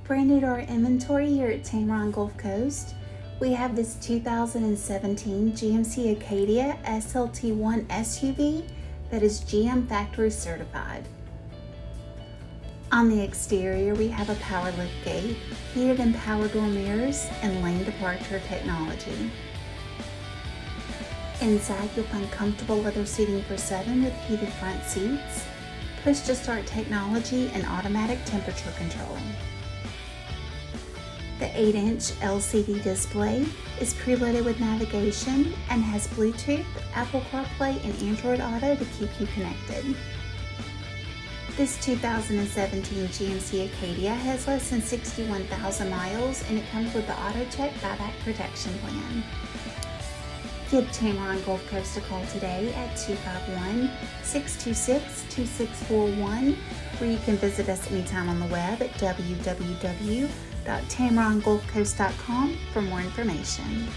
Brand new to our inventory here at Tameron Gulf Coast, we have this 2017 GMC Acadia SLT-1 SUV that is GM factory certified. On the exterior, we have a power lift gate, heated and power door mirrors, and lane departure technology. Inside, you'll find comfortable leather seating for 7 with heated front seats, push-to-start technology, and automatic temperature control. The 8-inch LCD display is preloaded with navigation and has Bluetooth, Apple CarPlay, and Android Auto to keep you connected. This 2017 GMC Acadia has less than 61,000 miles and it comes with the AutoCheck Buyback Protection plan. Give Tameron Gulf Coast a call today at 251-626-2641, or you can visit us anytime on the web at www.tamerongulfcoast.com for more information.